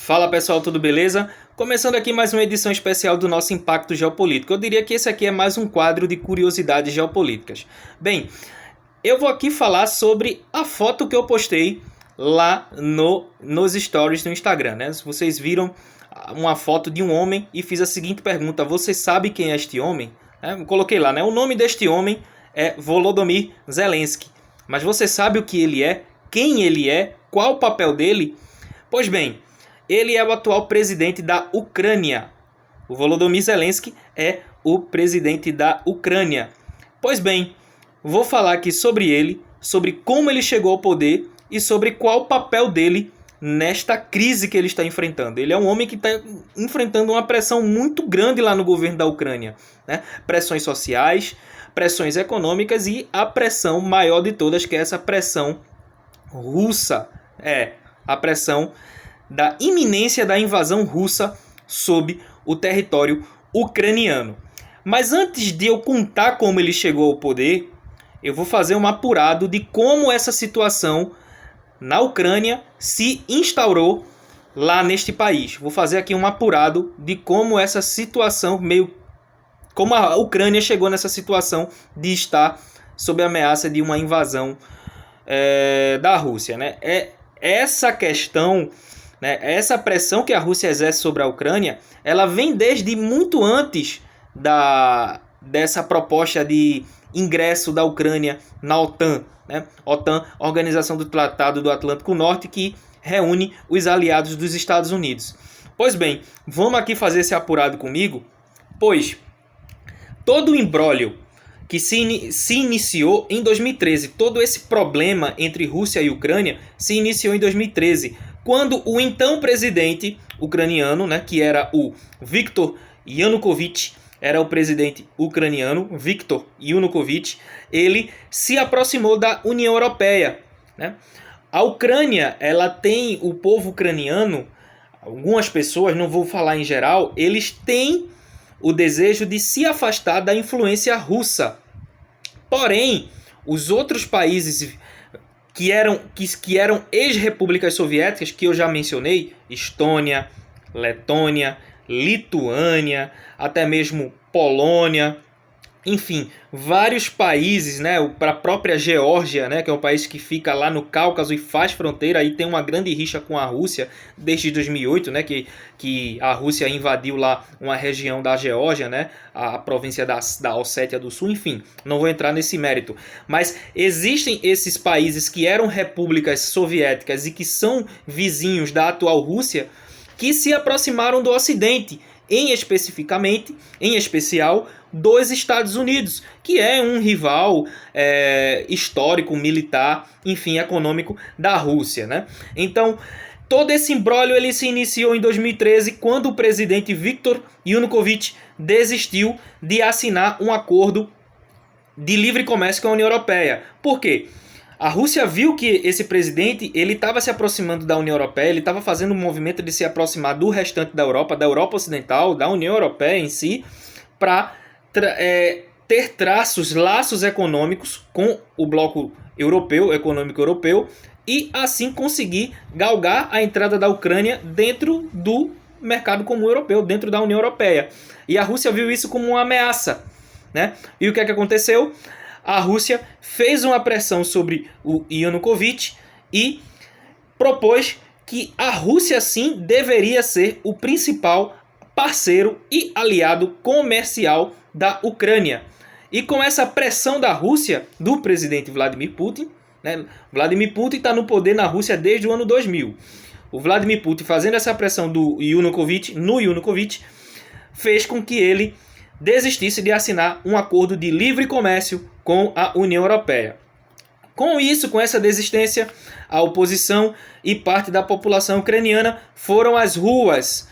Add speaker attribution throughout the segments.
Speaker 1: Fala pessoal, tudo beleza? Começando aqui mais uma edição especial do nosso Impacto Geopolítico. Eu diria que esse aqui é mais um quadro de curiosidades geopolíticas. Bem, eu vou aqui falar sobre a foto que eu postei lá nos stories do Instagram, né? Se vocês viram uma foto de um homem e fiz a seguinte pergunta: você sabe quem é este homem? Eu coloquei lá, né? O nome deste homem é Volodymyr Zelensky. Mas você sabe o que ele é? Quem ele é? Qual o papel dele? Pois bem, ele é o atual presidente da Ucrânia. O Volodymyr Zelensky é o presidente da Ucrânia. Pois bem, vou falar aqui sobre ele, sobre como ele chegou ao poder e sobre qual o papel dele nesta crise que ele está enfrentando. Ele é um homem que está enfrentando uma pressão muito grande lá no governo da Ucrânia, né? Pressões sociais, pressões econômicas e a pressão maior de todas, que é essa pressão russa. A pressão da iminência da invasão russa sob o território ucraniano. Mas antes de eu contar como ele chegou ao poder, eu vou fazer um apurado de como essa situação na Ucrânia se instaurou lá neste país. Vou fazer aqui um apurado de como essa situação, como a Ucrânia chegou nessa situação de estar sob a ameaça de uma invasão da Rússia, né? Essa questão, né, essa pressão que a Rússia exerce sobre a Ucrânia, ela vem desde muito antes dessa proposta de ingresso da Ucrânia na OTAN, né? OTAN, Organização do Tratado do Atlântico Norte, que reúne os aliados dos Estados Unidos. Pois bem, vamos aqui fazer esse apurado comigo, pois todo o imbróglio que se iniciou em 2013, todo esse problema entre Rússia e Ucrânia se iniciou em 2013, quando o então presidente ucraniano, né, que era o Viktor Yanukovych, era o presidente ucraniano, Viktor Yanukovych, ele se aproximou da União Europeia, né? A Ucrânia, ela tem, o povo ucraniano, algumas pessoas, não vou falar em geral, eles têm o desejo de se afastar da influência russa. Porém, os outros países que eram ex-repúblicas soviéticas, que eu já mencionei, Estônia, Letônia, Lituânia, até mesmo Polônia, enfim, vários países, né, a própria Geórgia, né, que é um país que fica lá no Cáucaso e faz fronteira e tem uma grande rixa com a Rússia desde 2008, né, que a Rússia invadiu lá uma região da Geórgia, né, a província da Ossétia do Sul, enfim, não vou entrar nesse mérito. Mas existem esses países que eram repúblicas soviéticas e que são vizinhos da atual Rússia, que se aproximaram do Ocidente, em especial dos Estados Unidos, que é um rival histórico, militar, enfim, econômico da Rússia, né? Então, todo esse imbróglio ele se iniciou em 2013, quando o presidente Viktor Yanukovych desistiu de assinar um acordo de livre comércio com a União Europeia. Por quê? A Rússia viu que esse presidente ele estava se aproximando da União Europeia, ele estava fazendo um movimento de se aproximar do restante da Europa Ocidental, da União Europeia em si, para ter laços econômicos com o bloco europeu, econômico europeu, e assim conseguir galgar a entrada da Ucrânia dentro do mercado comum europeu, dentro da União Europeia. E a Rússia viu isso como uma ameaça, né? E o que é que aconteceu? A Rússia fez uma pressão sobre o Yanukovych e propôs que a Rússia sim deveria ser o principal parceiro e aliado comercial da Ucrânia. E com essa pressão da Rússia, do presidente Vladimir Putin, né? Vladimir Putin está no poder na Rússia desde o ano 2000. O Vladimir Putin fazendo essa pressão no Yanukovych, fez com que ele desistisse de assinar um acordo de livre comércio com a União Europeia. Com isso, com essa desistência, a oposição e parte da população ucraniana foram às ruas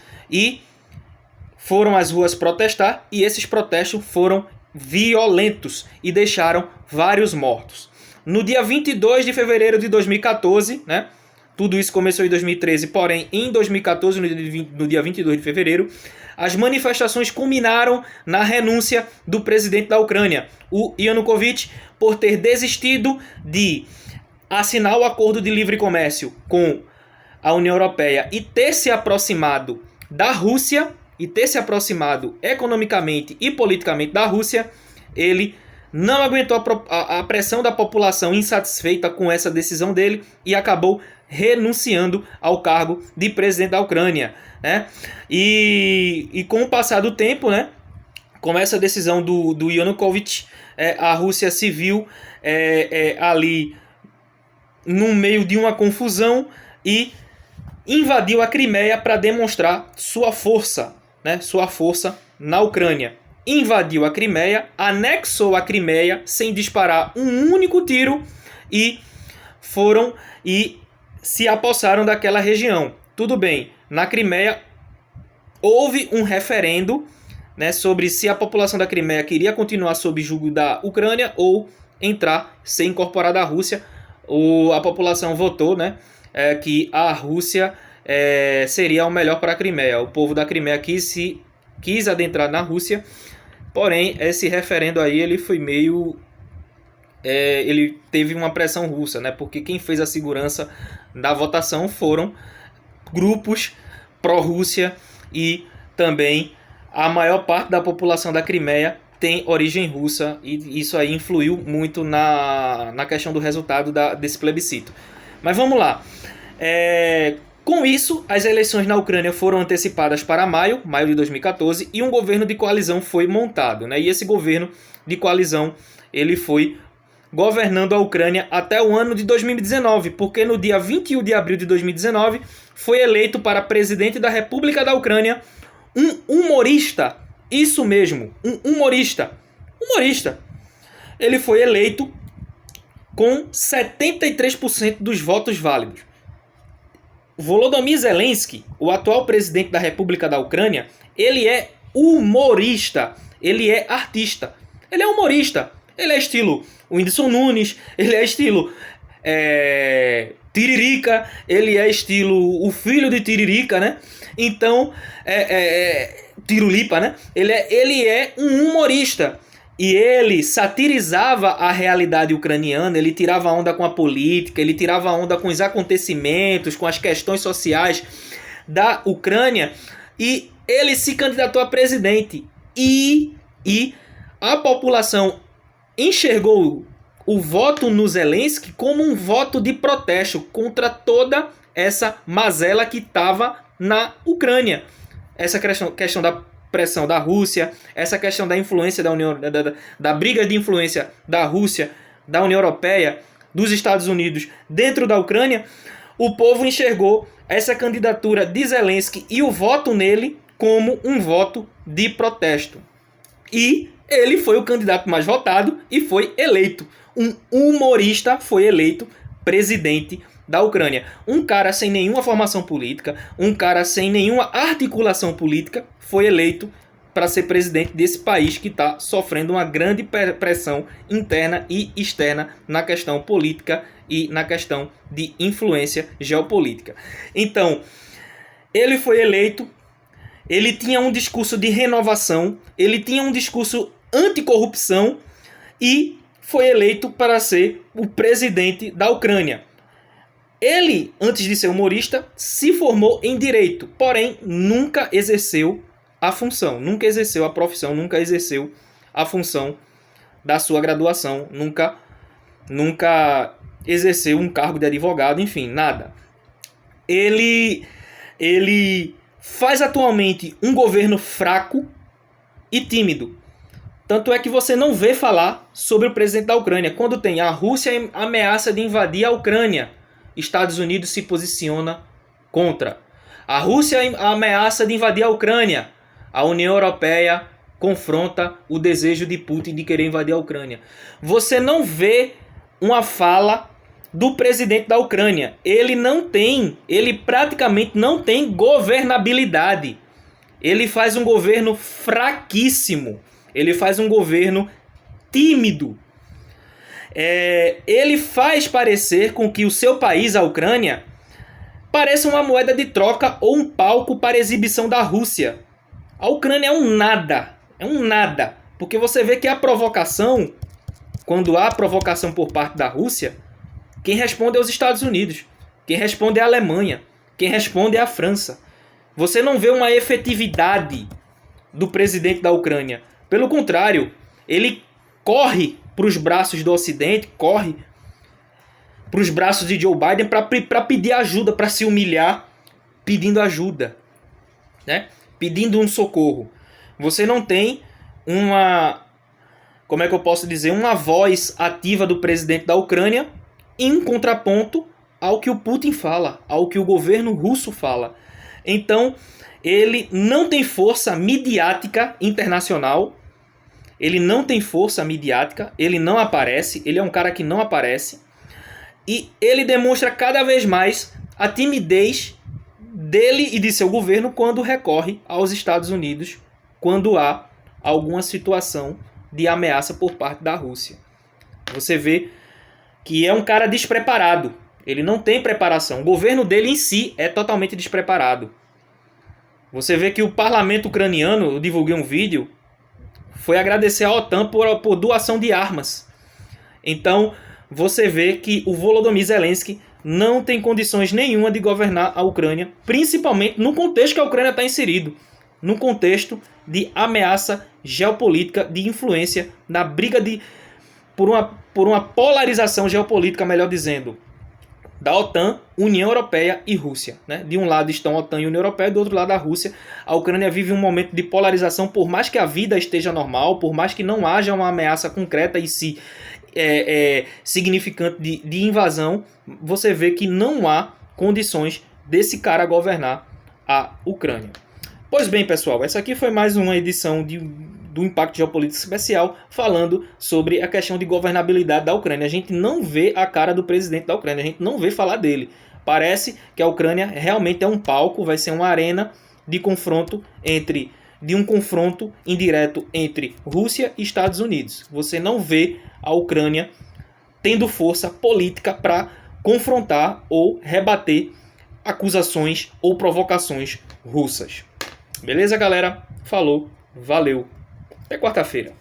Speaker 1: protestar, e esses protestos foram violentos e deixaram vários mortos. No dia 22 de fevereiro de 2014, né? Tudo isso começou em 2013, porém, em 2014, no dia 22 de fevereiro, as manifestações culminaram na renúncia do presidente da Ucrânia, o Yanukovych, por ter desistido de assinar o acordo de livre comércio com à União Europeia e ter se aproximado da Rússia, e ter se aproximado economicamente e politicamente da Rússia, ele não aguentou a pressão da população insatisfeita com essa decisão dele e acabou renunciando ao cargo de presidente da Ucrânia, né? E com o passar do tempo, né, com essa decisão do Yanukovych, a Rússia se viu ali no meio de uma confusão e invadiu a Crimeia para demonstrar sua força, né, sua força na Ucrânia. Invadiu a Crimeia, anexou a Crimeia sem disparar um único tiro e foram e se apossaram daquela região. Tudo bem, na Crimeia houve um referendo, né, sobre se a população da Crimeia queria continuar sob jugo da Ucrânia ou entrar, ser incorporada à Rússia. A população votou, né, que a Rússia seria o melhor para a Crimeia. O povo da Crimeia quis adentrar na Rússia, porém esse referendo aí ele foi meio... ele teve uma pressão russa, né, porque quem fez a segurança da votação foram grupos pró-Rússia e também a maior parte da população da Crimeia tem origem russa e isso aí influiu muito na questão do resultado desse plebiscito. Mas vamos lá. Com isso, as eleições na Ucrânia foram antecipadas para maio de 2014, e um governo de coalizão foi montado, né? E esse governo de coalizão ele foi governando a Ucrânia até o ano de 2019, porque no dia 21 de abril de 2019 foi eleito para presidente da República da Ucrânia um humorista. Isso mesmo, um humorista. Ele foi eleito com 73% dos votos válidos. Volodymyr Zelensky, o atual presidente da República da Ucrânia, ele é humorista, ele é artista, ele é humorista, ele é estilo Whindersson Nunes, ele é estilo Tiririca, ele é estilo o filho de Tiririca, né? Então, Tirulipa, né? Ele é um humorista. E ele satirizava a realidade ucraniana, ele tirava onda com a política, ele tirava onda com os acontecimentos, com as questões sociais da Ucrânia, e ele se candidatou a presidente. E a população enxergou o voto no Zelensky como um voto de protesto contra toda essa mazela que estava na Ucrânia. Essa questão da pressão da Rússia, essa questão da influência da briga de influência da Rússia, da União Europeia, dos Estados Unidos dentro da Ucrânia, o povo enxergou essa candidatura de Zelensky e o voto nele como um voto de protesto. E ele foi o candidato mais votado e foi eleito. Um humorista foi eleito presidente da Ucrânia. Um cara sem nenhuma formação política, um cara sem nenhuma articulação política, foi eleito para ser presidente desse país que está sofrendo uma grande pressão interna e externa na questão política e na questão de influência geopolítica. Então, ele foi eleito, ele tinha um discurso de renovação, ele tinha um discurso anticorrupção e foi eleito para ser o presidente da Ucrânia. Ele, antes de ser humorista, se formou em direito, porém nunca exerceu a função, nunca exerceu a profissão, nunca exerceu a função da sua graduação, nunca exerceu um cargo de advogado, enfim, nada. Ele faz atualmente um governo fraco e tímido. Tanto é que você não vê falar sobre o presidente da Ucrânia. Quando tem a Rússia ameaça de invadir a Ucrânia, Estados Unidos se posiciona contra. A Rússia ameaça de invadir a Ucrânia. A União Europeia confronta o desejo de Putin de querer invadir a Ucrânia. Você não vê uma fala do presidente da Ucrânia. Ele praticamente não tem governabilidade. Ele faz um governo fraquíssimo. Ele faz um governo tímido. Ele faz parecer com que o seu país, a Ucrânia, pareça uma moeda de troca ou um palco para exibição da Rússia. A Ucrânia é um nada, porque você vê que a provocação, quando há provocação por parte da Rússia, quem responde é os Estados Unidos, quem responde é a Alemanha, Quem responde é a França. Você não vê uma efetividade do presidente da Ucrânia. Pelo contrário, ele corre para os braços do Ocidente, corre para os braços de Joe Biden para pedir ajuda, para se humilhar, pedindo ajuda, né? Pedindo um socorro. Você não tem uma, como é que eu posso dizer, uma voz ativa do presidente da Ucrânia em contraponto ao que o Putin fala, ao que o governo russo fala. Então, ele não tem força midiática internacional, ele não tem força midiática, ele não aparece, ele é um cara que não aparece, e ele demonstra cada vez mais a timidez dele e de seu governo quando recorre aos Estados Unidos, quando há alguma situação de ameaça por parte da Rússia. Você vê que é um cara despreparado, ele não tem preparação, o governo dele em si é totalmente despreparado. Você vê que o parlamento ucraniano, eu divulguei um vídeo, foi agradecer à OTAN por doação de armas. Então, você vê que o Volodymyr Zelensky não tem condições nenhuma de governar a Ucrânia, principalmente no contexto que a Ucrânia está inserido, no contexto de ameaça geopolítica, de influência, na briga por uma polarização geopolítica, melhor dizendo, da OTAN, União Europeia e Rússia, né? De um lado estão a OTAN e a União Europeia, do outro lado a Rússia. A Ucrânia vive um momento de polarização, por mais que a vida esteja normal, por mais que não haja uma ameaça concreta e significante de invasão, você vê que não há condições desse cara governar a Ucrânia. Pois bem, pessoal, essa aqui foi mais uma edição do Impacto Geopolítico Especial, falando sobre a questão de governabilidade da Ucrânia. A gente não vê a cara do presidente da Ucrânia, a gente não vê falar dele. Parece que a Ucrânia realmente é um palco, vai ser uma arena de confronto de um confronto indireto entre Rússia e Estados Unidos. Você não vê a Ucrânia tendo força política para confrontar ou rebater acusações ou provocações russas. Beleza, galera? Falou, valeu, até quarta-feira.